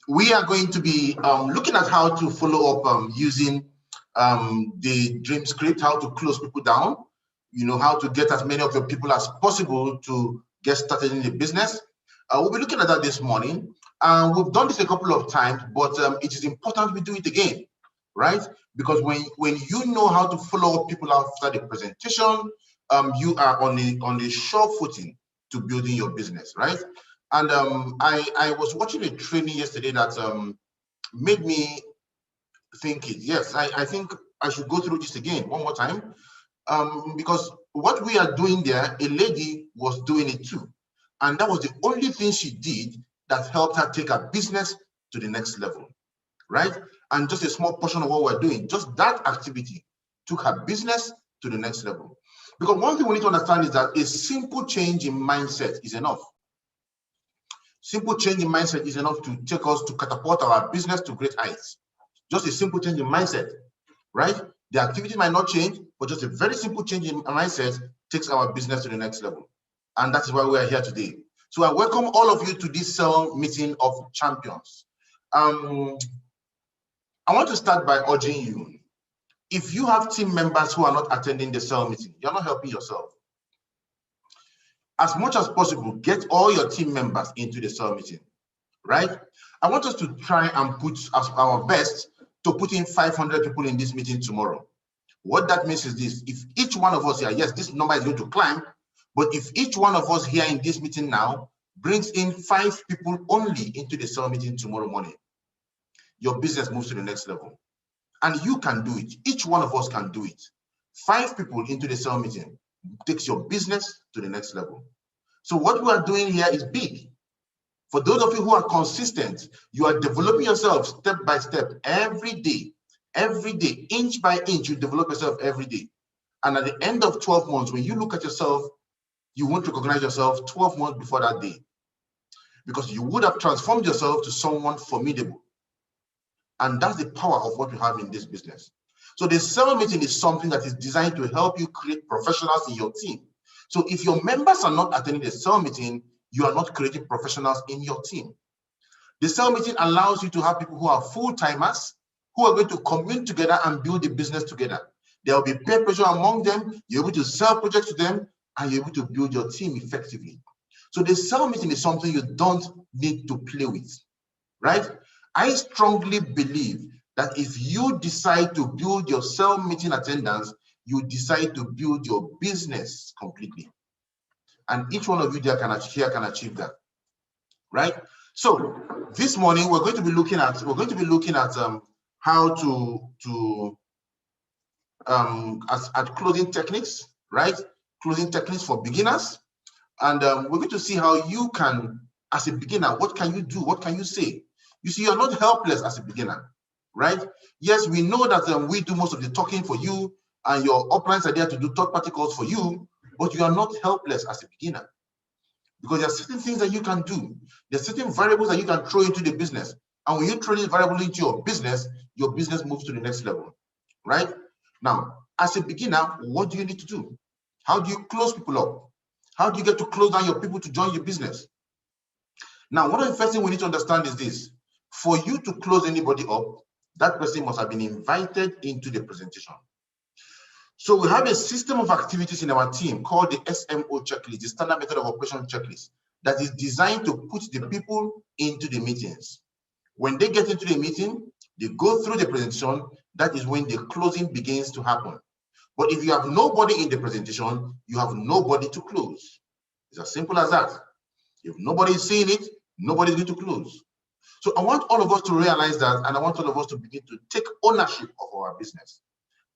we are going to be looking at how to follow up using the dream script, how to close people down, how to get as many of your people as possible to get started in the business. We'll be looking at that this morning. We've done this a couple of times, but it is important we do it again, right? Because when you know how to follow up people after the presentation, you are on a sure footing to building your business, right? And I was watching a training yesterday that made me think it. Yes, I think I should go through this again one more time, because what we are doing there, a lady was doing it too. And that was the only thing she did that helped her take her business to the next level, right? And just a small portion of what we're doing, just that activity took her business to the next level. Because one thing we need to understand is that a simple change in mindset is enough. Simple change in mindset is enough to take us to catapult our business to great heights. Just a simple change in mindset, right? The activity might not change, but just a very simple change in mindset takes our business to the next level. And that is why we are here today. So I welcome all of you to this cell meeting of champions. I want to start by urging you, if you have team members who are not attending the cell meeting, you're not helping yourself. As much as possible, get all your team members into the cell meeting, right? I want us to try and put our best to put in 500 people in this meeting tomorrow. What that means is this: if each one of us here, yes, this number is going to climb, but if each one of us here in this meeting now brings in 5 people only into the cell meeting tomorrow morning, your business moves to the next level. And you can do it. Each one of us can do it. 5 people into the cell meeting takes your business to the next level. So what we are doing here is big. For those of you who are consistent, you are developing yourself step by step every day, inch by inch. You develop yourself every day. And at the end of 12 months, when you look at yourself, you won't recognize yourself 12 months before that day, because you would have transformed yourself to someone formidable. And that's the power of what we have in this business. So the cell meeting is something that is designed to help you create professionals in your team. So if your members are not attending the cell meeting, you are not creating professionals in your team. The cell meeting allows you to have people who are full-timers, who are going to commune together and build the business together. There will be peer pressure among them. You're able to sell projects to them, and you're able to build your team effectively. So the cell meeting is something you don't need to play with, right? I strongly believe that if you decide to build your cell meeting attendance, you decide to build your business completely. And each one of you there can achieve that, right? So this morning we're going to be looking at how to closing techniques, right? Closing techniques for beginners. And we're going to see how you can, as a beginner, what can you do? What can you say? You see, you're not helpless as a beginner, right? Yes, we know that we do most of the talking for you, and your uplines are there to do third-party calls for you, but you are not helpless as a beginner, because there are certain things that you can do. There are certain variables that you can throw into the business. And when you throw this variable into your business moves to the next level, right? Now, as a beginner, what do you need to do? How do you close people up? How do you get to close down your people to join your business? Now, one of the first things we need to understand is this: for you to close anybody up, that person must have been invited into the presentation. So we have a system of activities in our team called the SMO checklist, the Standard Method of Operation checklist, that is designed to put the people into the meetings. When they get into the meeting, they go through the presentation. That is when the closing begins to happen. But if you have nobody in the presentation, you have nobody to close. It's as simple as that. If nobody is seeing it, nobody is going to close. So I want all of us to realize that, and I want all of us to begin to take ownership of our business.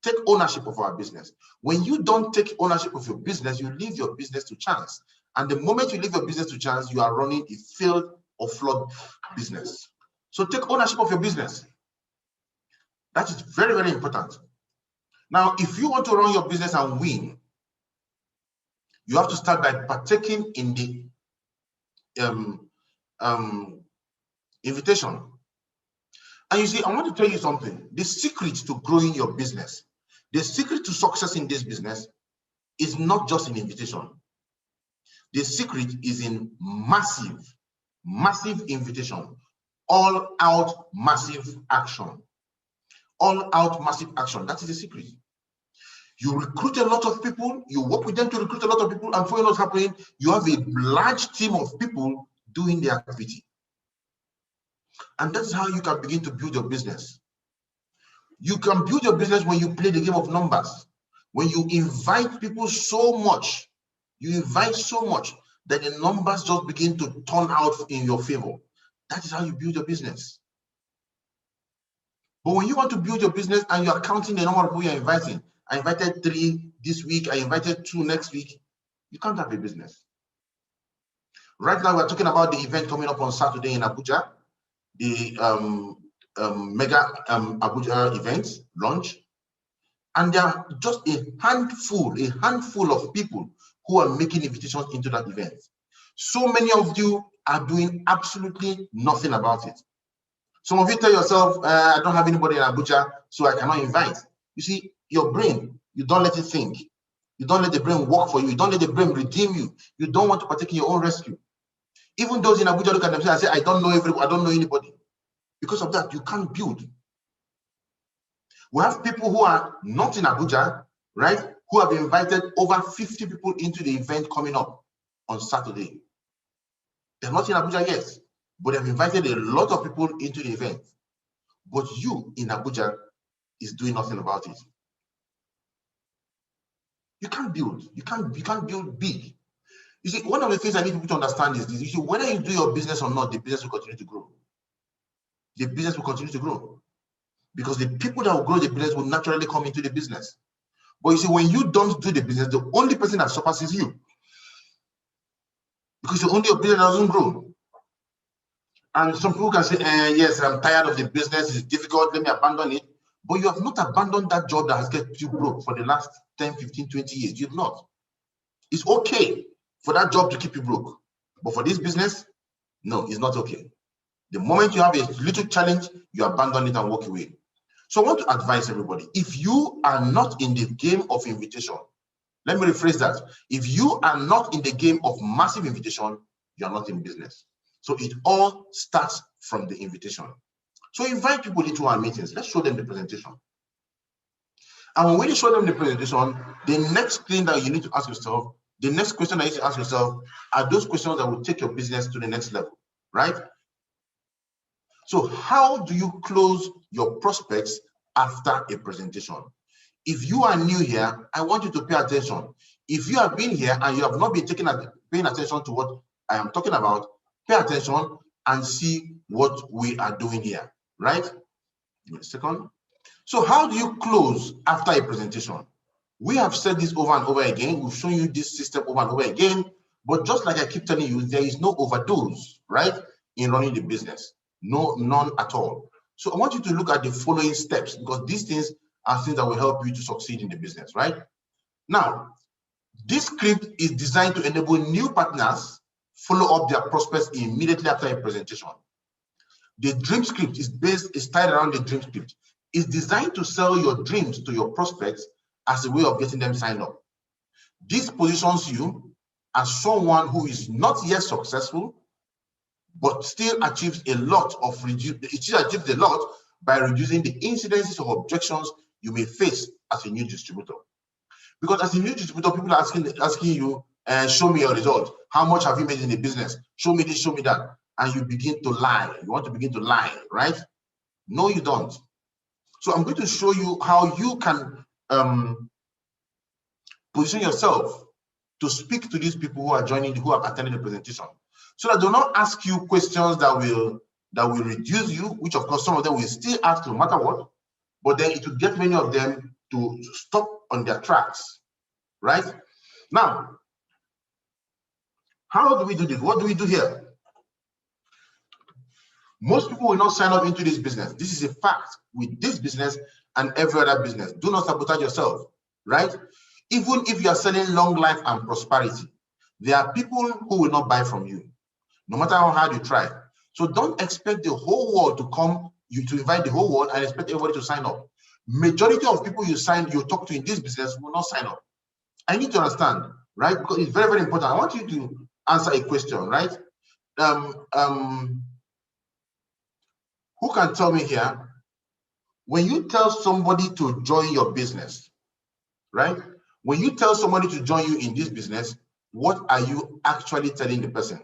Take ownership of our business. When you don't take ownership of your business, you leave your business to chance. And the moment you leave your business to chance, you are running a failed or flawed business. So take ownership of your business. That is very, very important. Now, if you want to run your business and win, you have to start by partaking in the invitation. And you see, I want to tell you something. The secret to growing your business, the secret to success in this business is not just in invitation. The secret is in massive Massive invitation, all out massive action. All out massive action. That is the secret. You recruit a lot of people, you work with them to recruit a lot of people, and for what's happening, you have a large team of people doing the activity. And that's how you can begin to build your business. You can build your business when you play the game of numbers. When you invite people so much, that the numbers just begin to turn out in your favor. That is how you build your business. But when you want to build your business and you are counting the number of people you're inviting, I invited 3 this week, I invited 2 next week, you can't have a business. Right now, we're talking about the event coming up on Saturday in Abuja, the mega Abuja event launch. And there are just a handful of people who are making invitations into that event. So many of you are doing absolutely nothing about it. Some of you tell yourself, I don't have anybody in Abuja, so I cannot invite. You see, your brain, you don't let it think. You don't let the brain work for you. You don't let the brain redeem you. You don't want to partake in your own rescue. Even those in Abuja look at themselves and say, I don't know everybody, I don't know anybody. Because of that, you can't build. We have people who are not in Abuja, right, who have invited over 50 people into the event coming up on Saturday. They're not in Abuja yet, but they've invited a lot of people into the event. But you in Abuja is doing nothing about it. You can't build. You can't build big. You see, one of the things I need people to understand is this. You see, whether you do your business or not, the business will continue to grow. The business will continue to grow. Because the people that will grow the business will naturally come into the business. But you see, when you don't do the business, the only person that suffers is you. Because the only your business doesn't grow. And some people can say, yes, I'm tired of the business, it's difficult, let me abandon it. But you have not abandoned that job that has kept you broke for the last 10, 15, 20 years. You've not. It's okay for that job to keep you broke. But for this business, no, it's not okay. The moment you have a little challenge, you abandon it and walk away. So I want to advise everybody, if you are not in the game of invitation, let me rephrase that. If you are not in the game of massive invitation, you are not in business. So it all starts from the invitation. So invite people into our meetings. Let's show them the presentation. And when you show them the presentation, the next thing that you need to ask yourself, the next question that you need to ask yourself are those questions that will take your business to the next level, right? So how do you close your prospects after a presentation? If you are new here, I want you to pay attention. If you have been here and you have not been paying attention to what I am talking about, pay attention and see what we are doing here, right? Give me a second. So how do you close after a presentation? We have said this over and over again. We've shown you this system over and over again. But just like I keep telling you, there is no overdose, right, in running the business. No, none at all. So I want you to look at the following steps, because these things are things that will help you to succeed in the business, right? Now, this script is designed to enable new partners follow up their prospects immediately after a presentation. The dream script is tied around the dream script. It's designed to sell your dreams to your prospects as a way of getting them signed up. This positions you as someone who is not yet successful, but still achieves a lot by reducing the incidences of objections you may face as a new distributor. Because as a new distributor, people are asking you, show me your result. How much have you made in the business? Show me this, show me that. And you begin to lie. You want to begin to lie, right? No, you don't. So I'm going to show you how you can position yourself to speak to these people who are joining, who have attended the presentation, so that they'll not ask you questions that will reduce you, which of course some of them will still ask no matter what, but then it will get many of them to stop on their tracks, right? Now, how do we do this? What do we do here? Most people will not sign up into this business. This is a fact with this business and every other business. Do not sabotage yourself, right? Even if you are selling long life and prosperity, there are people who will not buy from you, no matter how hard you try. So don't expect the whole world to come, to invite the whole world and expect everybody to sign up. Majority of people you talk to in this business will not sign up. I need to understand, right? Because it's very, very important. I want you to answer a question, right? who can tell me here, when you tell somebody to join your business, right? When you tell somebody to join you in this business, what are you actually telling the person?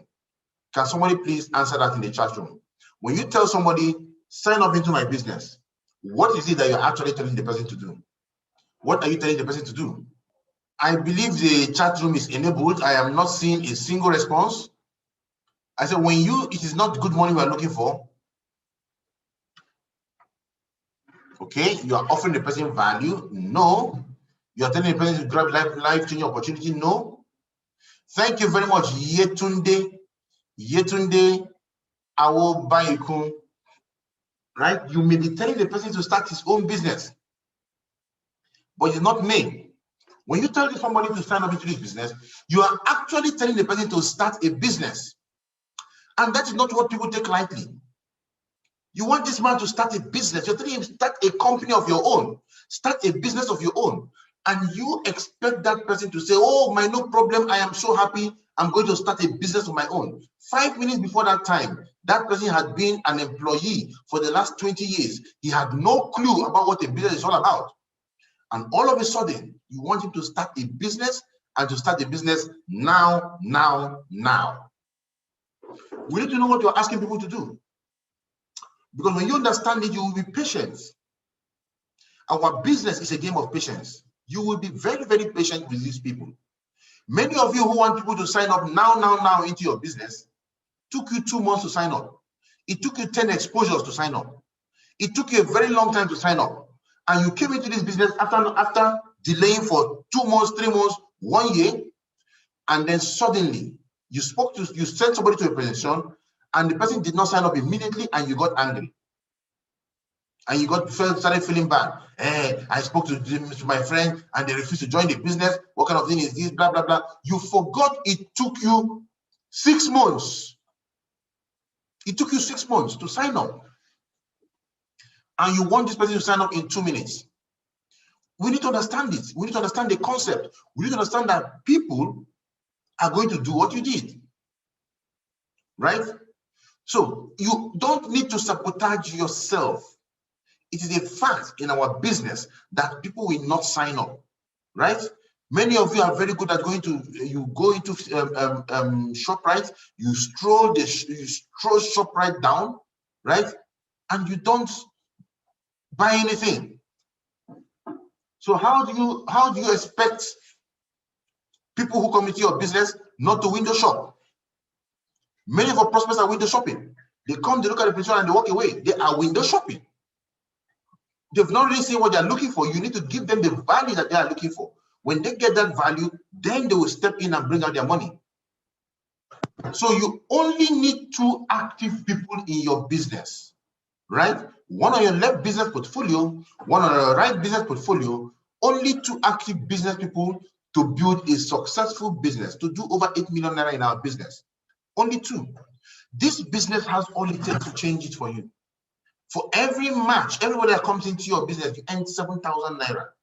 Can somebody please answer that in the chat room? When you tell somebody, sign up into my business, what is it that you're actually telling the person to do? What are you telling the person to do? I believe the chat room is enabled. I am not seeing a single response. I said, it is not good morning we are looking for. Okay, you are offering the person value. No. You are telling the person to grab life-changing opportunity. No. Thank you very much, Yetunde Awobayikun. Right? You may be telling the person to start his own business, but it's not me. When you tell somebody to sign up into this business, you are actually telling the person to start a business. And that is not what people take lightly. You want this man to start a business. You're telling him start a company of your own, start a business of your own. And you expect that person to say, oh, no problem. I am so happy. I'm going to start a business of my own. 5 minutes before that time, that person had been an employee for the last 20 years. He had no clue about what a business is all about. And all of a sudden, you want him to start a business, and to start a business now. We need to know what you're asking people to do. Because when you understand it, you will be patient. Our business is a game of patience. You will be very, very patient with these people. Many of you who want people to sign up now into your business, took you 2 months to sign up. It took you 10 exposures to sign up. It took you a very long time to sign up. And you came into this business after delaying for 2 months, 3 months, 1 year, and then suddenly you sent somebody to a presentation, and the person did not sign up immediately, and you got angry. And you started feeling bad. Hey, I spoke to my friend, and they refused to join the business. What kind of thing is this? Blah, blah, blah. You forgot it took you 6 months. It took you 6 months to sign up. And you want this person to sign up in 2 minutes. We need to understand it. We need to understand the concept. We need to understand that people are going to do what you did. Right? So you don't need to sabotage yourself. It is a fact in our business that people will not sign up. Right? Many of you are very good at you go into ShopRite, you stroll ShopRite down, right? And you don't buy anything. So how do you expect people who come into your business not to window shop? Many of our prospects are window shopping. They come, they look at the picture, and they walk away. They are window shopping. They've not really seen what they're looking for. You need to give them the value that they are looking for. When they get that value, then they will step in and bring out their money. So you only need 2 active people in your business, right? One on your left business portfolio, one on your right business portfolio. Only 2 active business people to build a successful business, to do over 8 million naira in our business. Only 2. This business has all it takes to change it for you. For every match, everybody that comes into your business, you earn 7,000 naira.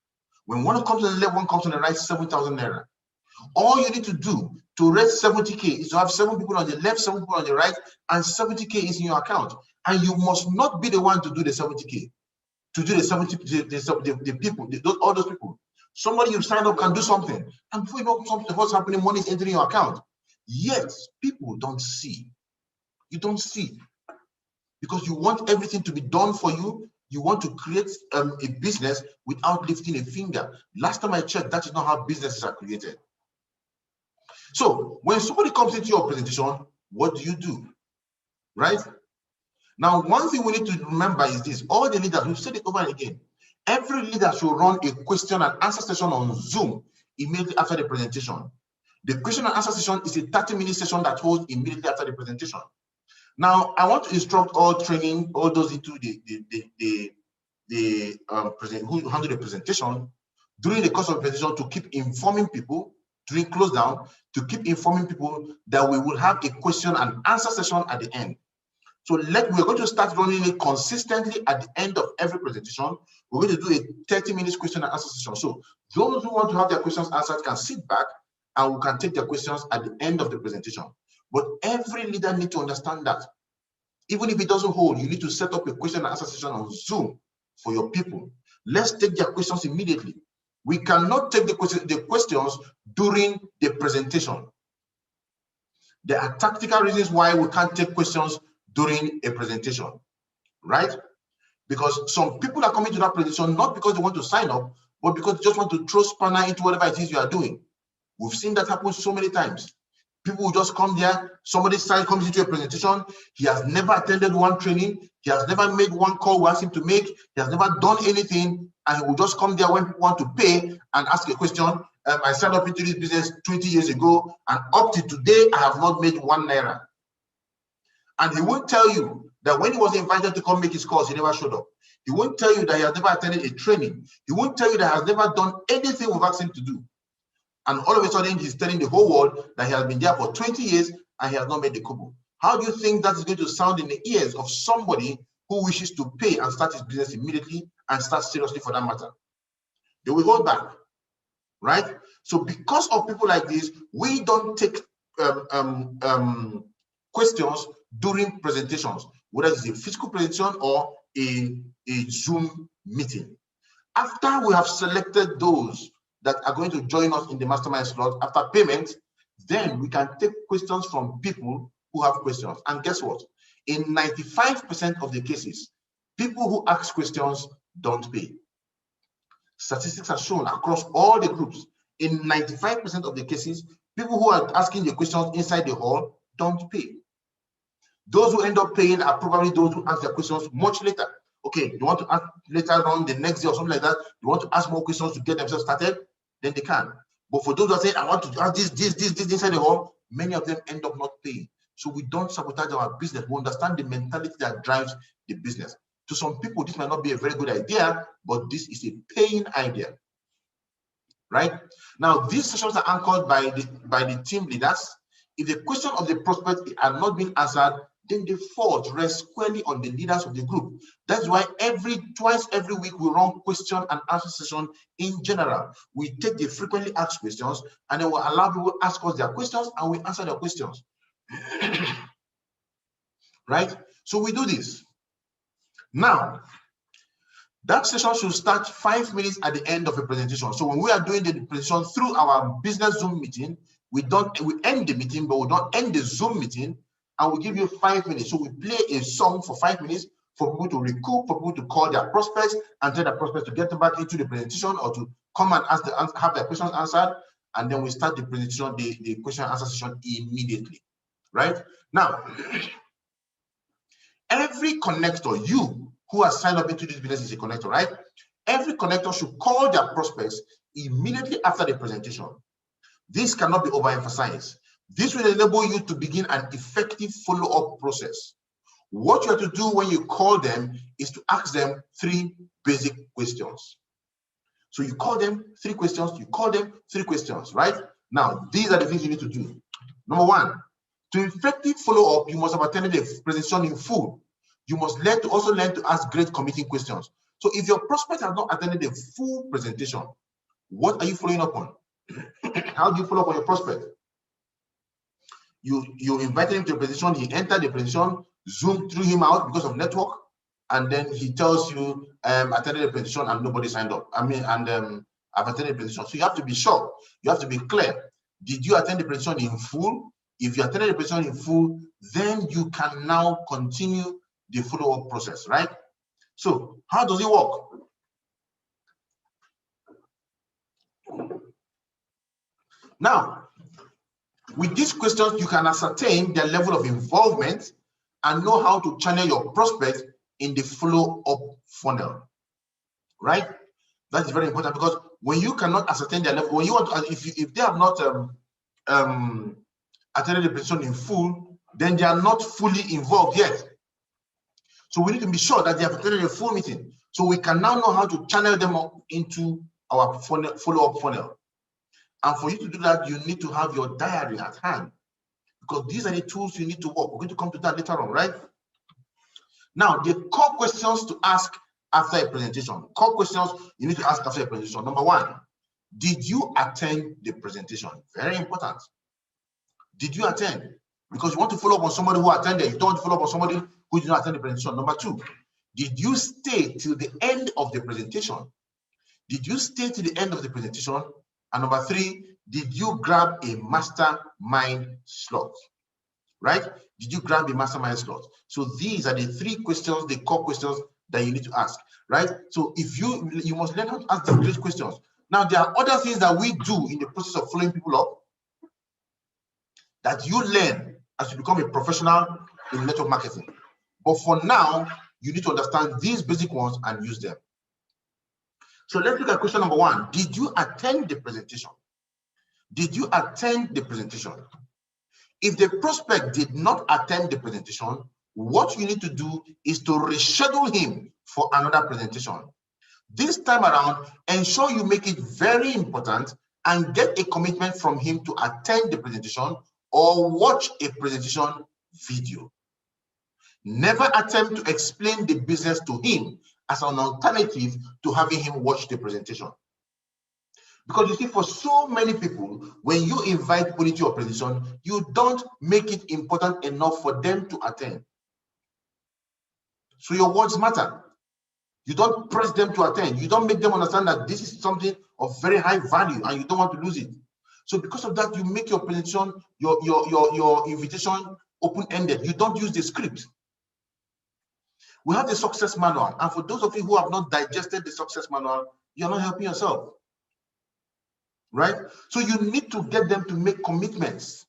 When one comes on the left, one comes on the right, 7,000 naira. All you need to do to raise 70K is to have 7 people on the left, 7 people on the right, and 70K is in your account. And you must not be the one to do the 70K. To do the people, all those people. Somebody you sign up can do something. And before you know what's happening, money is entering your account. Yet, people don't see. You don't see. Because you want everything to be done for you. You want to create a business without lifting a finger. Last time I checked, that is not how businesses are created. So when somebody comes into your presentation, what do? Right? Now, one thing we need to remember is this. All the leaders, we've said it over and again. Every leader should run a question and answer session on Zoom immediately after the presentation. The question and answer session is a 30-minute session that holds immediately after the presentation. Now, I want to instruct all those into who handle the presentation during the course of the presentation to keep informing people during close down, to keep informing people that we will have a question and answer session at the end. So we're going to start running it consistently at the end of every presentation. We're going to do a 30-minute question and answer session. So those who want to have their questions answered can sit back and we can take their questions at the end of the presentation. But every leader needs to understand that. Even if it doesn't hold, you need to set up a question and answer session on Zoom for your people. Let's take their questions immediately. We cannot take the questions during the presentation. There are tactical reasons why we can't take questions during a presentation, right? Because some people are coming to that presentation not because they want to sign up, but because they just want to throw spanner into whatever it is you are doing. We've seen that happen so many times. People will just come there, somebody comes into a presentation, he has never attended one training, he has never made one call we asked him to make, he has never done anything, and he will just come there when people want to pay and ask a question. I signed up into this business 20 years ago, and up to today, I have not made 1 naira. And he won't tell you that when he was invited to come make his calls, he never showed up. He won't tell you that he has never attended a training. He won't tell you that he has never done anything we've asked him to do. And all of a sudden, he's telling the whole world that he has been there for 20 years and he has not made the kobo. How do you think that is going to sound in the ears of somebody who wishes to pay and start his business immediately and start seriously for that matter? They will hold back, right? So because of people like this, we don't take questions during presentations, whether it's a physical presentation or a Zoom meeting. After we have selected those that are going to join us in the mastermind slot after payment, then we can take questions from people who have questions. And guess what? In 95% of the cases, people who ask questions don't pay. Statistics are shown across all the groups. In 95% of the cases, people who are asking the questions inside the hall don't pay. Those who end up paying are probably those who ask their questions much later. Okay, you want to ask later on the next day or something like that, you want to ask more questions to get themselves started, then they can. But for those that say, I want to ask this inside the hall, many of them end up not paying. So we don't sabotage our business. We understand the mentality that drives the business. To some people, this might not be a very good idea, but this is a paying idea, right? Now, these sessions are anchored by the team leaders. If the question of the prospect are not being answered, then the fault rests squarely on the leaders of the group. That's why twice every week we run question and answer session in general. We take the frequently asked questions and then we allow people to ask us their questions and we answer their questions. Right? So we do this. Now, that session should start 5 minutes at the end of a presentation. So when we are doing the presentation through our business Zoom meeting, we end the meeting, but we don't end the Zoom meeting, and we give you 5 minutes. So we play a song for 5 minutes for people to recoup, for people to call their prospects and tell their prospects to get them back into the presentation or to come and have their questions answered. And then we start the presentation, the question and answer session immediately, right? Now, every connector, you who has signed up into this business is a connector, right? Every connector should call their prospects immediately after the presentation. This cannot be overemphasized. This will enable you to begin an effective follow-up process. What you have to do when you call them is to ask them 3 basic questions. So you call them 3 questions, you call them 3 questions, right? Now, these are the things you need to do. Number 1, to effective follow-up, you must have attended the presentation in full. You must also learn to ask great committing questions. So if your prospect has not attended the full presentation, what are you following up on? How do you follow up on your prospect? You invited him to a presentation, he entered the presentation, Zoom threw him out because of network, and then he tells you, attended the presentation and nobody signed up. I've attended the presentation. So you have to be sure, you have to be clear. Did you attend the presentation in full? If you attended the presentation in full, then you can now continue the follow-up process, right? So how does it work? Now, with these questions, you can ascertain their level of involvement and know how to channel your prospects in the follow-up funnel, right? That is very important because when you cannot ascertain their level, when you want to, if they have not attended the presentation in full, then they are not fully involved yet. So we need to be sure that they have attended a full meeting. So we can now know how to channel them up into our follow-up funnel. And for you to do that, you need to have your diary at hand because these are the tools you need to work. We're going to come to that later on, right? Now, the core questions to ask after a presentation. Core questions you need to ask after a presentation. Number 1, did you attend the presentation? Very important. Did you attend? because you want to follow up on somebody who attended. You don't want to follow up on somebody who did not attend the presentation. Number 2, did you stay till the end of the presentation? Did you stay till the end of the presentation? And number 3, did you grab a mastermind slot? Right? Did you grab a mastermind slot? So these are the 3 questions, the core questions that you need to ask, right? So if you must learn how to ask these questions. Now, there are other things that we do in the process of following people up that you learn as you become a professional in network marketing. But for now, you need to understand these basic ones and use them. So let's look at question number 1. Did you attend the presentation? Did you attend the presentation? If the prospect did not attend the presentation, what you need to do is to reschedule him for another presentation. This time around, ensure you make it very important and get a commitment from him to attend the presentation or watch a presentation video. Never attempt to explain the business to him as an alternative to having him watch the presentation. Because you see, for so many people, when you invite people into your presentation, you don't make it important enough for them to attend. So your words matter. You don't press them to attend. You don't make them understand that this is something of very high value and you don't want to lose it. So because of that, you make your presentation, your invitation open-ended. You don't use the script. We have the success manual. And for those of you who have not digested the success manual, you're not helping yourself. Right? So you need to get them to make commitments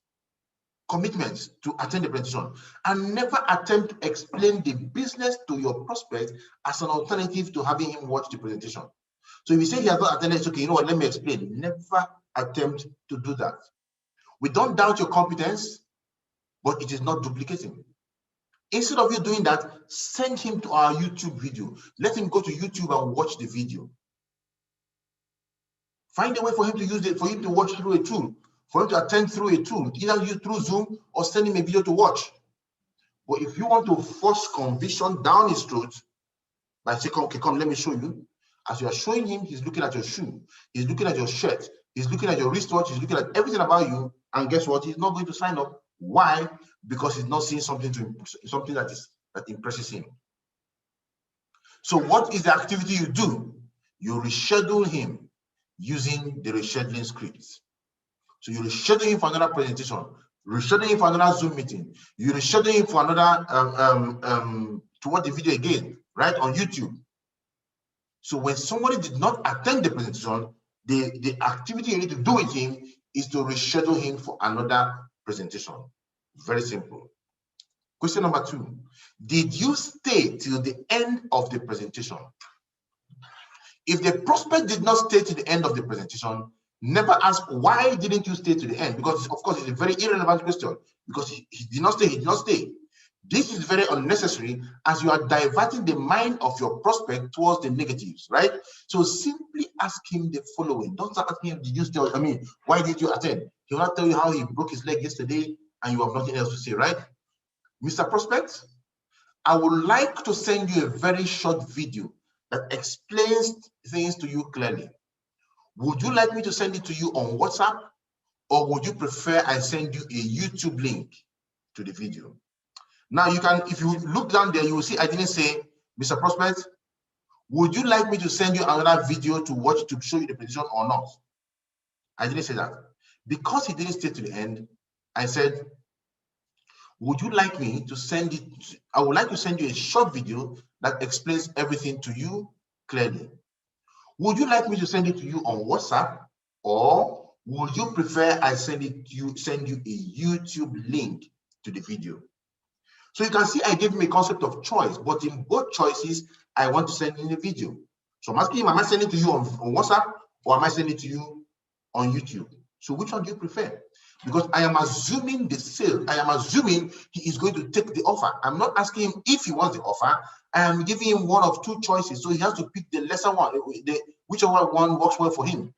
to attend the presentation, and never attempt to explain the business to your prospect as an alternative to having him watch the presentation. So if you say he has not attended, it's okay, you know what, let me explain. Never attempt to do that. We don't doubt your competence, but it is not duplicating. Instead of you doing that, send him to our YouTube video. Let him go to YouTube and watch the video. Find a way for him to use it, for him to watch through a tool, for him to attend through a tool, either use through Zoom or send him a video to watch. But if you want to force conviction down his throat by saying, okay, come, let me show you. As you are showing him, he's looking at your shoe, he's looking at your shirt, he's looking at your wristwatch, he's looking at everything about you, and guess what? He's not going to sign up. Why? Because he's not seeing something that impresses him. So what is the activity you do? You reschedule him using the rescheduling scripts. So you reschedule him for another presentation, reschedule him for another Zoom meeting, you reschedule him for another to watch the video again, right, on YouTube. So when somebody did not attend the presentation, the activity you need to do with him is to reschedule him for another presentation. Very simple. Question number 2. Did you stay till the end of the presentation? If the prospect did not stay to the end of the presentation, never ask, why didn't you stay to the end? Because, of course, it's a very irrelevant question. Because he did not stay, he did not stay. This is very unnecessary, as you are diverting the mind of your prospect towards the negatives, right? So simply ask him the following. Don't start asking him, did you stay? I mean, why did you attend? He will not tell you how he broke his leg yesterday and you have nothing else to say, right? Mr. Prospect, I would like to send you a very short video that explains things to you clearly. Would you like me to send it to you on WhatsApp, or would you prefer I send you a YouTube link to the video? Now you can, if you look down there, you will see I didn't say, Mr. Prospect, would you like me to send you another video to watch to show you the position or not? I didn't say that. Because he didn't stay to the end, I said, would you like me to send it? I would like to send you a short video that explains everything to you clearly. Would you like me to send it to you on WhatsApp, or would you prefer I send you a YouTube link to the video? So you can see I gave him a concept of choice, but in both choices, I want to send in a video. So I'm asking him, am I sending it to you on WhatsApp, or am I sending it to you on YouTube? So which one do you prefer? Because I am assuming the sale. I am assuming he is going to take the offer. I'm not asking him if he wants the offer. I am giving him one of two choices. So he has to pick the lesser one, whichever one works well for him.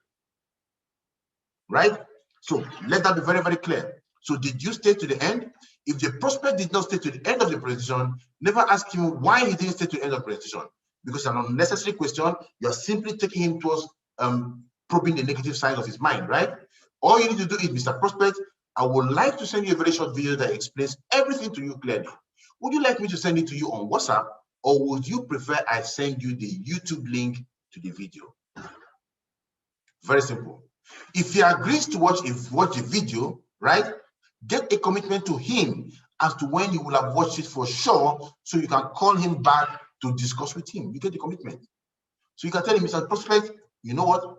Right? So let that be very, very clear. So did you stay to the end? If the prospect did not stay to the end of the presentation, never ask him why he didn't stay to the end of the presentation. Because it's an unnecessary question. You're simply taking him towards probing the negative side of his mind, right? All you need to do is, Mr. Prospect, I would like to send you a very short video that explains everything to you clearly. Would you like me to send it to you on WhatsApp, or would you prefer I send you the YouTube link to the video? Very simple. If he agrees to watch the video, right, get a commitment to him as to when you will have watched it for sure, so you can call him back to discuss with him. You get the commitment. So you can tell him, Mr. Prospect, you know what?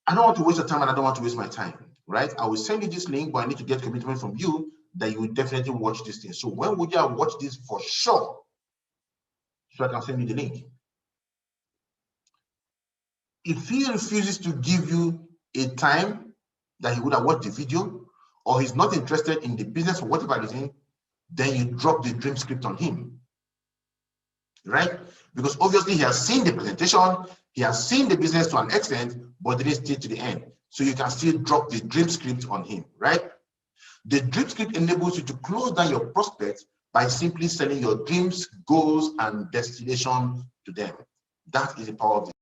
I don't want to waste your time, and I don't want to waste my time, right? I will send you this link, but I need to get commitment from you that you will definitely watch this thing. So when would you have watched this for sure? So I can send you the link. If he refuses to give you a time that he would have watched the video, or he's not interested in the business for whatever reason, then you drop the dream script on him, right? Because obviously he has seen the presentation, he has seen the business to an extent, but didn't stay to the end. So you can still drop the dream script on him, right? The dream script enables you to close down your prospects by simply selling your dreams, goals, and destination to them. That is the power of it.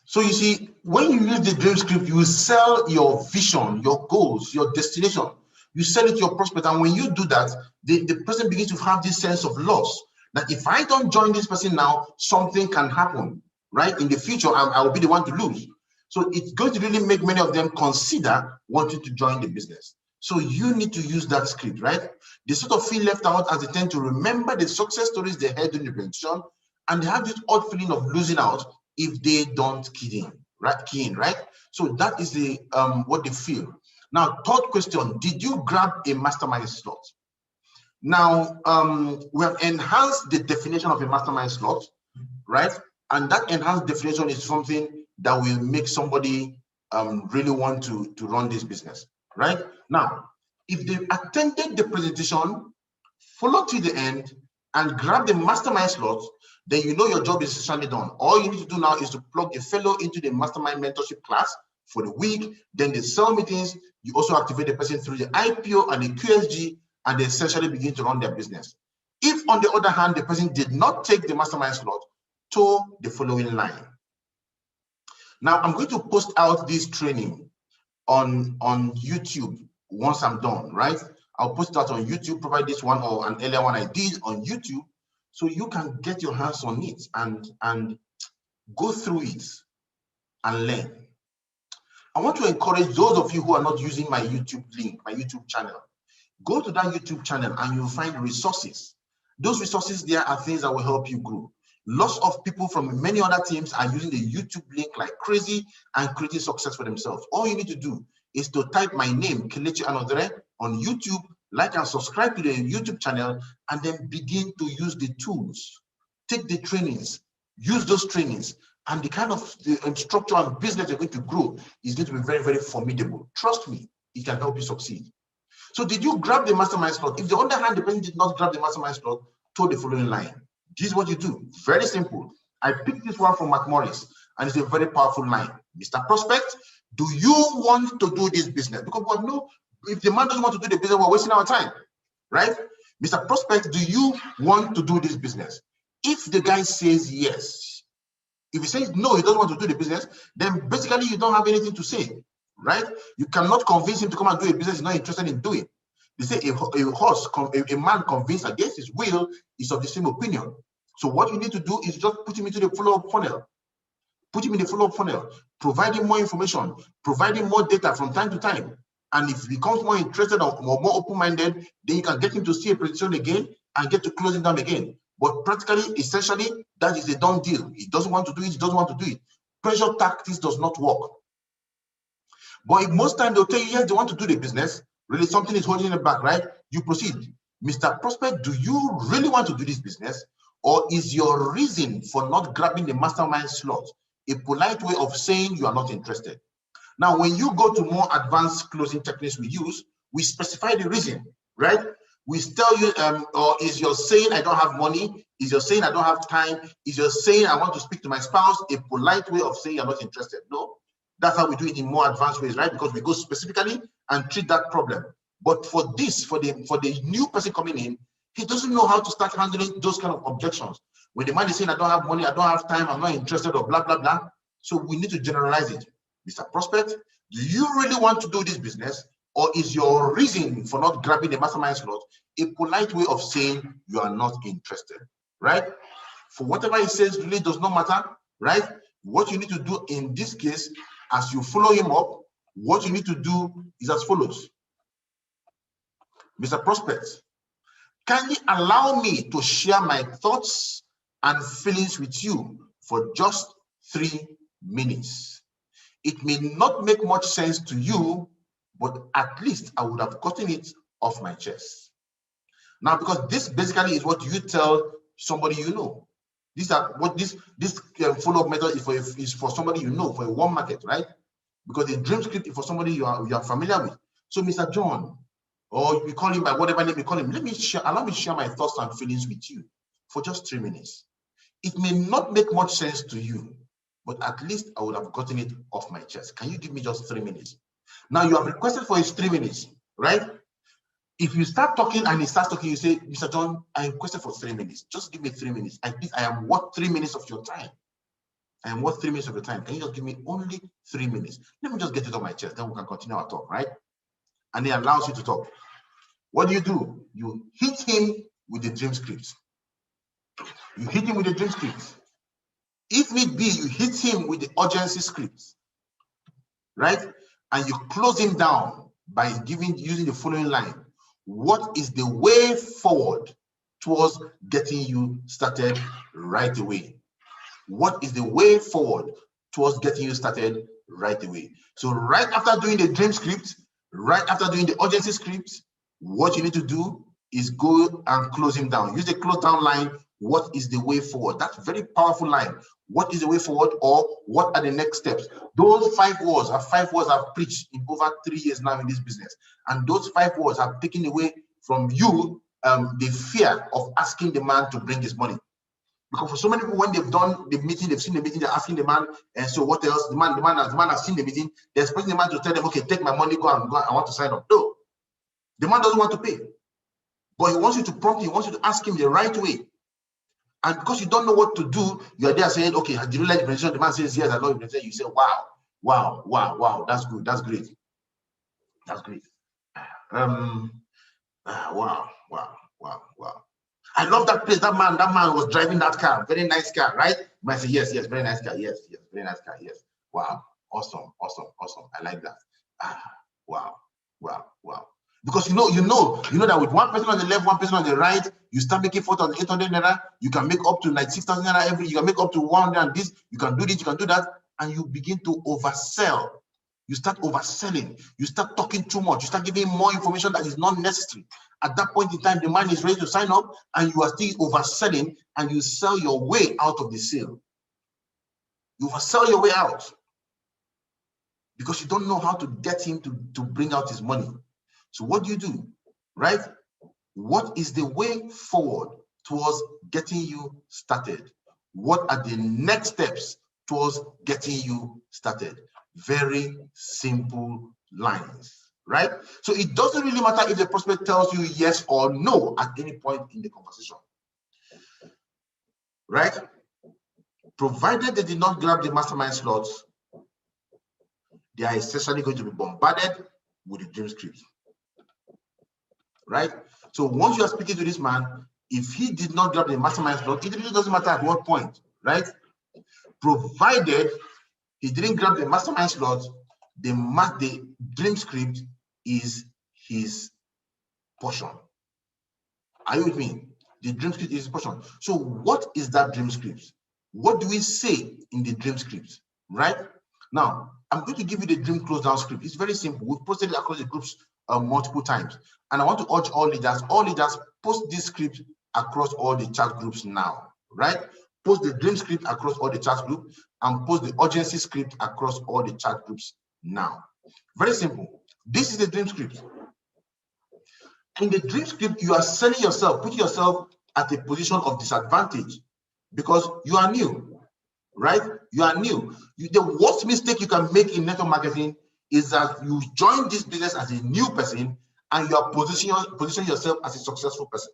So you see, when you use the dream script, you sell your vision, your goals, your destination. You sell it to your prospect, and when you do that, the person begins to have this sense of loss. That if I don't join this person now, something can happen, right? In the future, I will be the one to lose. So it's going to really make many of them consider wanting to join the business. So you need to use that script, right? They sort of feel left out as they tend to remember the success stories they had during the presentation, and they have this odd feeling of losing out if they don't key in, right? So that is the what they feel. Now, third question, did you grab a mastermind slot? Now, we have enhanced the definition of a mastermind slot, right? And that enhanced definition is something that will make somebody really want to run this business, right? Now, if they attended the presentation, follow to the end, and grab the mastermind slot, then you know your job is essentially done. All you need to do now is to plug a fellow into the mastermind mentorship class for the week, then the sell meetings. You also activate the person through the IPO and the QSG, and they essentially begin to run their business. If, on the other hand, the person did not take the mastermind slot, toe the following line. Now, I'm going to post out this training on YouTube once I'm done, right? I'll post that on YouTube, provide this one or an earlier one I did on YouTube, so you can get your hands on it and go through it and learn. I want to encourage those of you who are not using my YouTube link, my YouTube channel. Go to that YouTube channel and you'll find resources. Those resources there are things that will help you grow. Lots of people from many other teams are using the YouTube link like crazy and creating success for themselves. All you need to do is to type my name, Kelechi Anodere, on YouTube, like and subscribe to the YouTube channel, and then begin to use the tools. Take the trainings, use those trainings, and the kind of structure and business you're going to grow is going to be very, very formidable. Trust me, it can help you succeed. So did you grab the mastermind slot? If the other hand, the person did not grab the mastermind slot, toe the following line. This is what you do. Very simple. I picked this one from Mark Morris, and it's a very powerful line. Mr. Prospect, do you want to do this business? Because we know if the man doesn't want to do the business, we're wasting our time, right? Mr. Prospect, do you want to do this business? If the guy says yes, if he says no, he doesn't want to do the business, then basically you don't have anything to say, right? You cannot convince him to come and do a business he's not interested in doing. They say a man convinced against his will is of the same opinion. So what you need to do is just put him into the follow-up funnel. Put him in the follow-up funnel, providing more information, providing more data from time to time. And if he becomes more interested or more open-minded, then you can get him to see a presentation again and get to close it down again. But practically, essentially, that is a done deal. He doesn't want to do it, he doesn't want to do it. Pressure tactics does not work. But most times they'll tell you, yes, they want to do the business. Really, something is holding it back, right? You proceed. Mr. Prospect, do you really want to do this business? Or is your reason for not grabbing the mastermind slot a polite way of saying you are not interested? Now, when you go to more advanced closing techniques we use, we specify the reason, right? We tell you, or is your saying I don't have money? Is your saying I don't have time? Is your saying I want to speak to my spouse a polite way of saying you're not interested? No, that's how we do it in more advanced ways, right? Because we go specifically and treat that problem. But for this, for the new person coming in, he doesn't know how to start handling those kind of objections. When the man is saying I don't have money, I don't have time, I'm not interested, or blah, blah, blah. So we need to generalize it. Mr. Prospect, do you really want to do this business, or is your reason for not grabbing the mastermind slot a polite way of saying you are not interested, right? For whatever he says really does not matter, right? What you need to do in this case, as you follow him up, what you need to do is as follows. Mr. Prospect, kindly allow me to share my thoughts and feelings with you for just 3 minutes. It may not make much sense to you, but at least I would have gotten it off my chest. Now, because this basically is what you tell somebody you know. These are what this follow-up method is for somebody you know, for a warm market, right? Because the dream script is for somebody you are familiar with. So, Mr. John, or you call him by whatever name you call him, allow me to share my thoughts and feelings with you for just 3 minutes. It may not make much sense to you, but at least I would have gotten it off my chest. Can you give me just 3 minutes? Now, you have requested for his 3 minutes, right? If you start talking and he starts talking, you say, Mr. John, I requested for 3 minutes. Just give me 3 minutes. I think I am worth 3 minutes of your time. I am worth 3 minutes of your time. Can you just give me only 3 minutes? Let me just get it off my chest. Then we can continue our talk, right? And he allows you to talk. What do? You hit him with the dream script. You hit him with the dream script. If need be, you hit him with the urgency script, right? And you close him down by using the following line. What is the way forward towards getting you started right away? What is the way forward towards getting you started right away? So right after doing the dream script, right after doing the urgency script, what you need to do is go and close him down. Use the close down line. What is the way forward? That's a very powerful line. What is the way forward, or what are the next steps? Those 5 words are 5 words I've preached in over 3 years now in this business. And those 5 words have taken away from you the fear of asking the man to bring his money. Because for so many people, when they've done the meeting, they've seen the meeting, they're asking the man, and so what else? The man has seen the meeting, they're expecting the man to tell them, okay, take my money, go, I want to sign up. No, the man doesn't want to pay. But he wants you to prompt, he wants you to ask him the right way. And because you don't know what to do, you're there saying, okay, did you like the presentation? The man says, yes, I love the presentation. You say, wow, that's good, that's great. That's great. Wow. I love that place. That man was driving that car. Very nice car, right? You might say, yes, very nice car. Yes, very nice car. Yes. Wow. Awesome. I like that. Wow. Because you know that with one person on the left, one person on the right, you start making 4,800 naira. You can make up to like 6,000 naira you can make up to 100 and this. You can do this, you can do that, and you begin to oversell. You start overselling. You start talking too much. You start giving more information that is not necessary. At that point in time, the man is ready to sign up, and you are still overselling, and you sell your way out of the sale. You oversell your way out because you don't know how to get him to bring out his money. So what do? Right? What is the way forward towards getting you started? What are the next steps towards getting you started? Very simple lines, right? So it doesn't really matter if the prospect tells you yes or no at any point in the conversation, right? Provided they did not grab the mastermind slots, they are essentially going to be bombarded with the dream script, right? So once you are speaking to this man, if he did not grab the mastermind slot, it really doesn't matter at what point, right? Provided he didn't grab the mastermind slot, the dream script is his portion. Are you with me? The dream script is his portion. So what is that dream script? What do we say in the dream script, right? Now, I'm going to give you the dream close down script. It's very simple. We've posted it across the groups multiple times. And I want to urge all leaders, post this script across all the chat groups now, right? Post the dream script across all the chat groups and post the urgency script across all the chat groups now. Very simple. This is the dream script. In the dream script, you are selling yourself, putting yourself at a position of disadvantage because you are new, right? You are new. The worst mistake you can make in network marketing is that you join this business as a new person and you are positioning yourself as a successful person.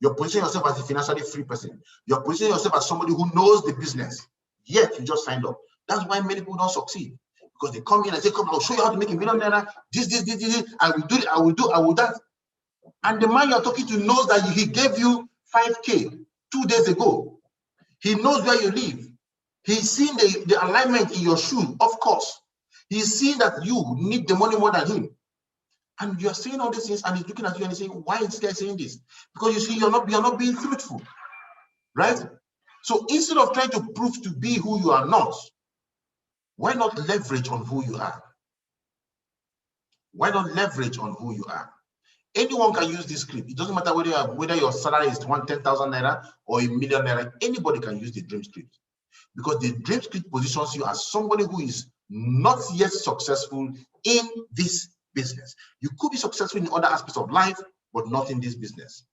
You're positioning yourself as a financially free person. You're positioning yourself as somebody who knows the business, yet you just signed up. That's why many people don't succeed. because they come in and say, come, I'll show you how to make $1 million. This, I will do it, I will do that. And the man you're talking to knows that he gave you 5K 2 days ago. He knows where you live. He's seen the alignment in your shoe, of course. He's seen that you need the money more than him. And you're saying all these things, and he's looking at you and he's saying, why is this guy saying this? Because you see, you're not being truthful, right? So instead of trying to prove to be who you are not, why not leverage on who you are? Why not leverage on who you are? Anyone can use this script. It doesn't matter whether your salary is 10,000 naira or $1 million naira. Anybody can use the dream script, because the dream script positions you as somebody who is not yet successful in this business. You could be successful in other aspects of life, but not in this business.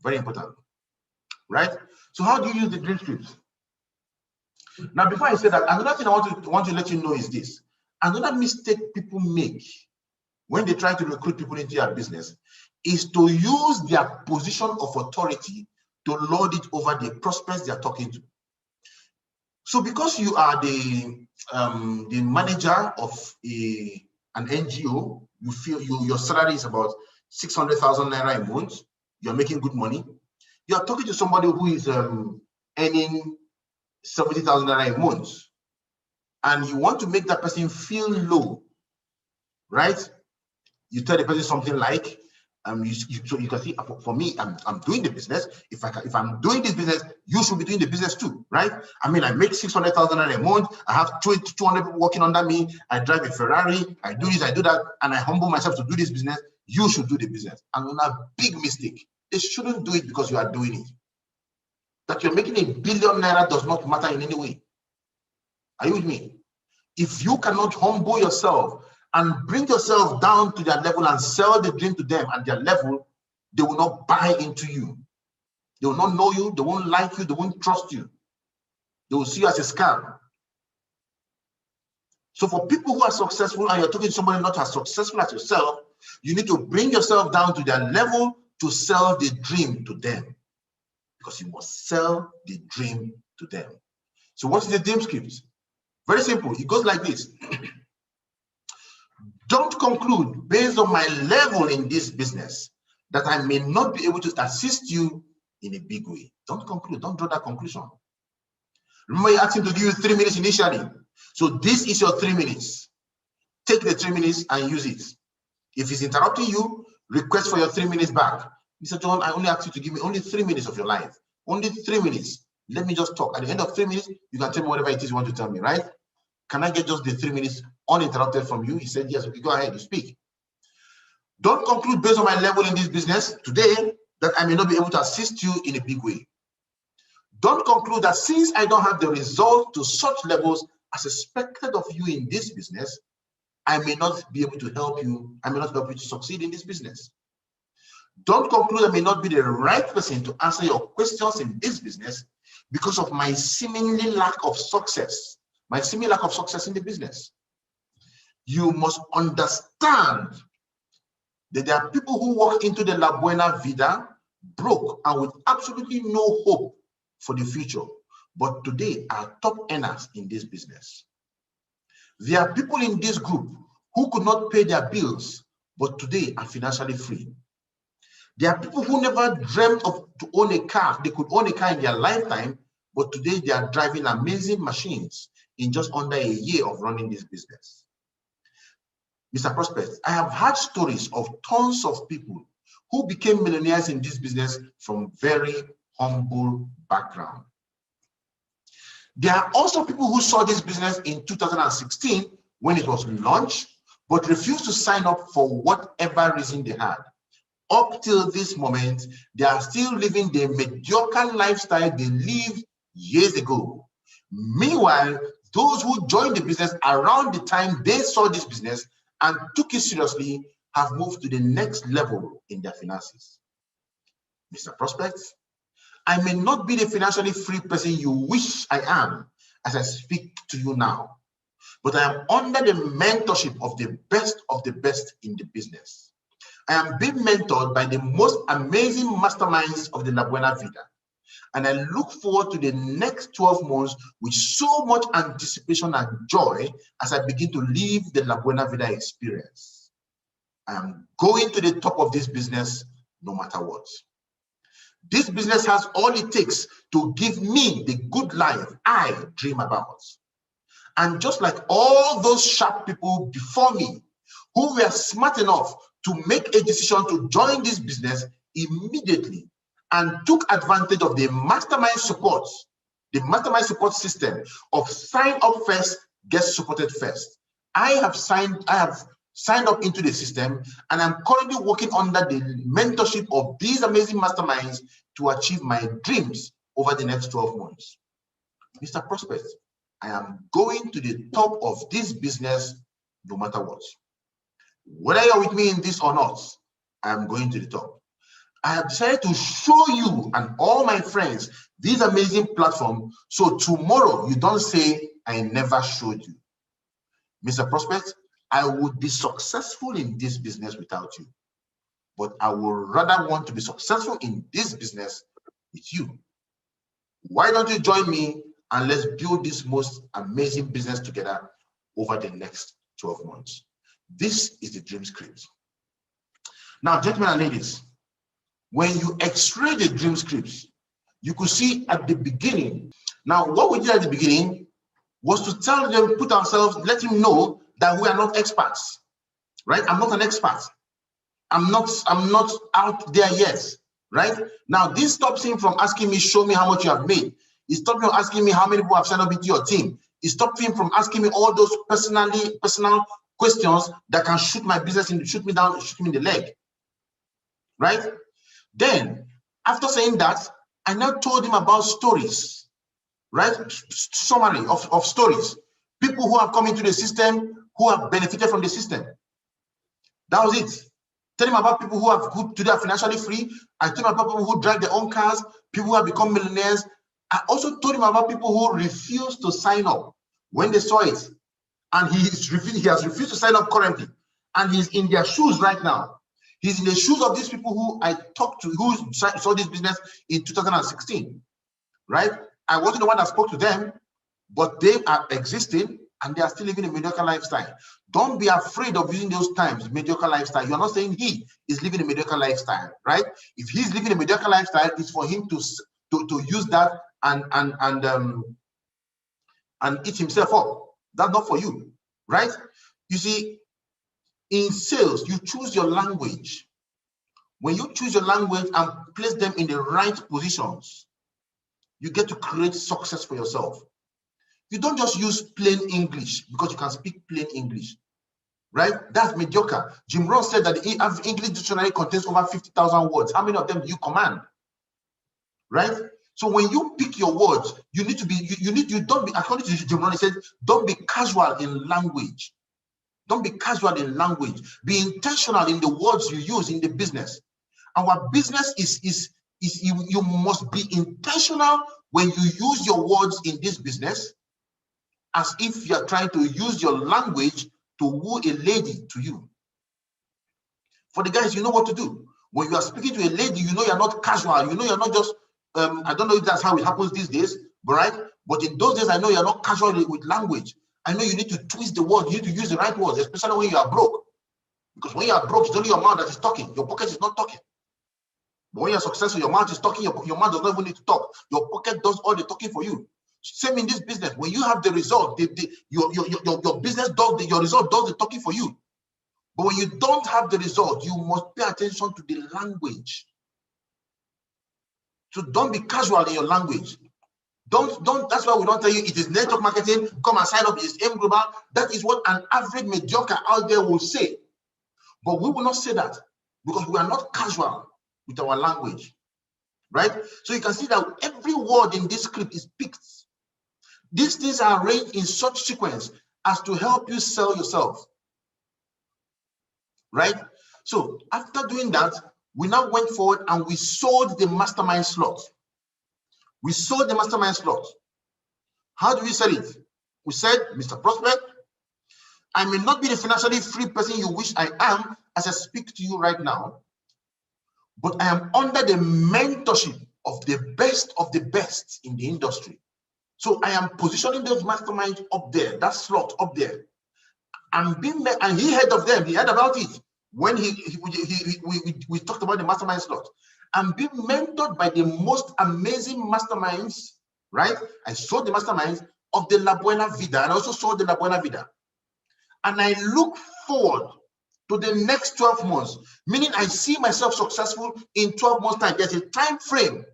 Very important, right? So how do you use the dream script? Now, before I say that, another thing I want to let you know is this. Another mistake people make when they try to recruit people into their business is to use their position of authority to lord it over the prospects they are talking to. So because you are the manager of an NGO, you feel your salary is about 600,000 naira a month, you're making good money, you're talking to somebody who is earning 70,000 naira a month, and you want to make that person feel low, right? You tell the person something like, so you can see, for me, I'm doing the business. If I'm doing this business, you should be doing the business too, right? I mean, I make 600,000 a month. I have 200 people working under me. I drive a Ferrari. I do this, I do that, and I humble myself to do this business. You should do the business. And another big mistake: they shouldn't do it because you are doing it. That you're making $1 billion naira does not matter in any way. Are you with me? If you cannot humble yourself and bring yourself down to their level and sell the dream to them at their level, they will not buy into you. They will not know you. They won't like you. They won't trust you. They will see you as a scam. So for people who are successful, and you're talking to somebody not as successful as yourself, you need to bring yourself down to their level to sell the dream to them, because you must sell the dream to them. So what is the dream script? Very simple. It goes like this. Don't conclude based on my level in this business that I may not be able to assist you in a big way. Don't conclude. Don't draw that conclusion. Remember, you asked him to give you 3 minutes initially. So this is your 3 minutes. Take the 3 minutes and use it. If he's interrupting you, request for your 3 minutes back. Mr. John, I only asked you to give me only 3 minutes of your life. Only 3 minutes. Let me just talk. At the end of 3 minutes, you can tell me whatever it is you want to tell me, right? Can I get just the 3 minutes uninterrupted from you? He said, yes, okay, go ahead, you speak. Don't conclude based on my level in this business today that I may not be able to assist you in a big way. Don't conclude that since I don't have the result to such levels as expected of you in this business, I may not be able to help you. I may not help you to succeed in this business. Don't conclude I may not be the right person to answer your questions in this business because of my seemingly lack of success. My seeming lack of success in the business. You must understand that there are people who walk into the La Buena Vida broke and with absolutely no hope for the future, but today are top earners in this business. There are people in this group who could not pay their bills, but today are financially free. There are people who never dreamt of to own a car. They could own a car in their lifetime, but today they are driving amazing machines in just under a year of running this business. Mr. Prospect, I have heard stories of tons of people who became millionaires in this business from very humble background. There are also people who saw this business in 2016 when it was launched, but refused to sign up for whatever reason they had. Up till this moment, they are still living the mediocre lifestyle they lived years ago. Meanwhile, those who joined the business around the time they saw this business and took it seriously have moved to the next level in their finances. Mr. Prospect, I may not be the financially free person you wish I am as I speak to you now, but I am under the mentorship of the best in the business. I am being mentored by the most amazing masterminds of the La Buena Vida. And I look forward to the next 12 months with so much anticipation and joy as I begin to live the La Buena Vida experience. I am going to the top of this business no matter what. This business has all it takes to give me the good life I dream about. And just like all those sharp people before me who were smart enough to make a decision to join this business immediately and took advantage of the mastermind support system of sign up first, get supported first. I have signed up into the system, and I'm currently working under the mentorship of these amazing masterminds to achieve my dreams over the next 12 months. Mr. Prospect, I am going to the top of this business no matter what. Whether you're with me in this or not, I am going to the top. I have decided to show you and all my friends this amazing platform, so tomorrow you don't say I never showed you. Mr. Prospect, I would be successful in this business without you, but I would rather want to be successful in this business with you. Why don't you join me and let's build this most amazing business together over the next 12 months. This is the dream script. Now, gentlemen and ladies, when you x-ray the dream scripts, you could see at the beginning. Now, what we did at the beginning was to tell them, put ourselves, let him know that we are not experts, right? I'm not an expert. I'm not out there yet, right? Now, this stops him from asking me, show me how much you have made. It stopped him from asking me how many people have signed up into your team. It stopped him from asking me all those personal questions that can shoot my business in, shoot me down, shoot me in the leg, right? Then, after saying that, I now told him about stories, right? Summary of stories. People who have come into the system, who have benefited from the system. That was it. Tell him about people who today are financially free. I told him about people who drive their own cars, people who have become millionaires. I also told him about people who refused to sign up when they saw it. And he has refused to sign up currently. And he's in their shoes right now. He's in the shoes of these people who I talked to, who saw this business in 2016, right? I wasn't the one that spoke to them, but they are existing and they are still living a mediocre lifestyle. Don't be afraid of using those terms, mediocre lifestyle. You're not saying he is living a mediocre lifestyle, right? If he's living a mediocre lifestyle, it's for him to use that and eat himself up. That's not for you, right? You see, in sales, you choose your language. When you choose your language and place them in the right positions, you get to create success for yourself. You don't just use plain English because you can speak plain English, right? That's mediocre. Jim Rohn said that the English dictionary contains over 50,000 words. How many of them do you command, right? So when you pick your words, you need to be, you don't be, according to Jim Rohn, he said, don't be casual in language. Don't be casual in language. Be intentional in the words you use in the business. Our business is you must be intentional when you use your words in this business, as if you are trying to use your language to woo a lady to you. For the guys, you know what to do. When you are speaking to a lady, you know you're not casual. You know you're not just, I don't know if that's how it happens these days, right? But in those days, I know you're not casual with language. I know you need to twist the words. You need to use the right words, especially when you are broke. Because when you are broke, it's only your mouth that is talking. Your pocket is not talking. But when you're successful, your mouth is talking. Your mouth does not even need to talk. Your pocket does all the talking for you. Same in this business. When you have the result, your business does your result does the talking for you. But when you don't have the result, you must pay attention to the language. So don't be casual in your language. Don't. That's why we don't tell you it is network marketing. Come and sign up. It's AIM Global. That is what an average mediocre out there will say. But we will not say that because we are not casual with our language, right? So you can see that every word in this script is picked. These things are arranged in such sequence as to help you sell yourself, right? So after doing that, we now went forward and we sold the mastermind slot. We sold the mastermind slot. How do we sell it? We said, Mr. Prospect, I may not be the financially free person you wish I am as I speak to you right now, but I am under the mentorship of the best in the industry. So I am positioning those masterminds up there, that slot up there. And he heard of them, he heard about it when we talked about the mastermind slot. I'm being mentored by the most amazing masterminds, right? I saw the masterminds of the La Buena Vida, and I also saw the La Buena Vida. And I look forward to the next 12 months, meaning I see myself successful in 12 months' time. There's a time frame.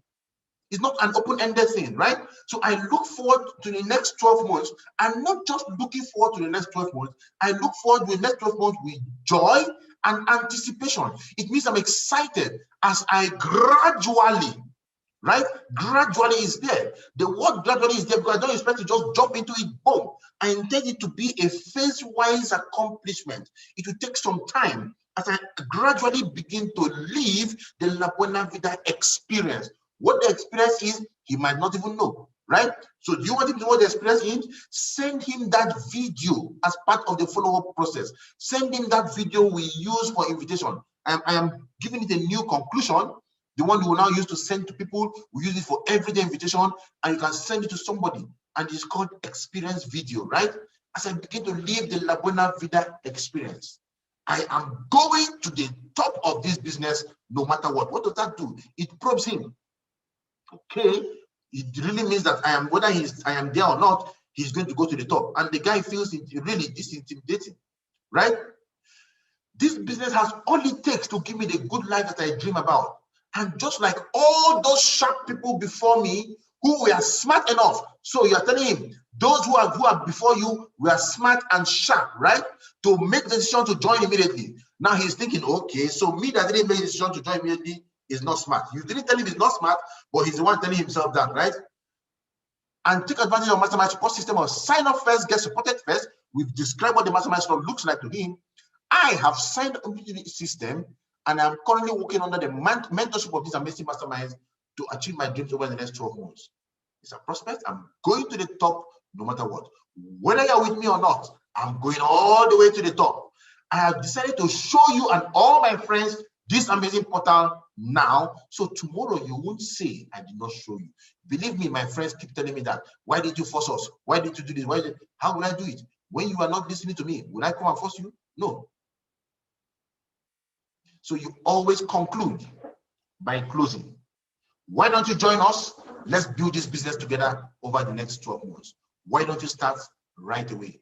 It's not an open-ended thing, right? So I look forward to the next 12 months. I'm not just looking forward to the next 12 months. I look forward to the next 12 months with joy and anticipation. It means I'm excited as I gradually, right? Gradually is there. The word gradually is there because I don't expect to just jump into it, boom. I intend it to be a phase-wise accomplishment. It will take some time as I gradually begin to live the La Buena Vida experience. What the experience is, he might not even know, right? So do you want him to know what the experience is? Send him that video as part of the follow-up process. Send him that video we use for invitation. I am giving it a new conclusion. The one we will now use to send to people, we use it for everyday invitation, and you can send it to somebody. And it's called experience video, right? As I begin to live the La Buena Vida experience, I am going to the top of this business no matter what. What does that do? It probes him. Okay, it really means that I am, whether I am there or not, he's going to go to the top. And the guy feels really this intimidating, right? This business has all it takes to give me the good life that I dream about. And just like all those sharp people before me who were smart enough, so you are telling him those who are before you were smart and sharp, right, to make the decision to join immediately. Now he's thinking, okay, so me that didn't make the decision to join immediately is not smart. You didn't tell him he's not smart, but he's the one telling himself that, right? And take advantage of Mastermind support system of sign up first, get supported first. We've described what the Mastermind support looks like to him. I have signed up into the system, and I'm currently working under the mentorship of these amazing masterminds to achieve my dreams over the next 12 months. It's a prospect. I'm going to the top no matter what. Whether you're with me or not, I'm going all the way to the top. I have decided to show you and all my friends this amazing portal now, so tomorrow you won't say I did not show you. Believe me, my friends keep telling me that. Why did you force us? Why did you do this? How will I do it? When you are not listening to me, will I come and force you? No. So you always conclude by closing. Why don't you join us? Let's build this business together over the next 12 months. Why don't you start right away?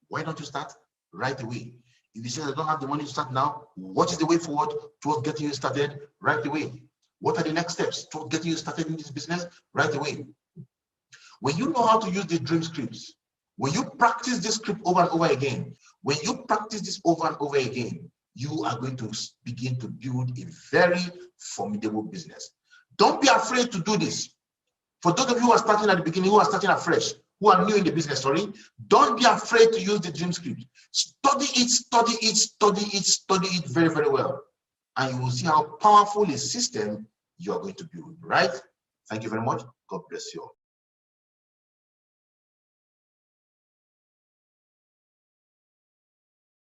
Why don't you start right away? If you say I don't have the money to start now, what is the way forward towards getting you started right away? What are the next steps towards getting you started in this business right away? When you know how to use the dream scripts, when you practice this script over and over again, when you practice this over and over again, you are going to begin to build a very formidable business. Don't be afraid to do this. For those of you who are starting at the beginning, who are starting afresh, who are new in the business, don't be afraid to use the dream script. Study it, study it, study it, study it very, very well. And you will see how powerful a system you are going to build, right? Thank you very much. God bless you all.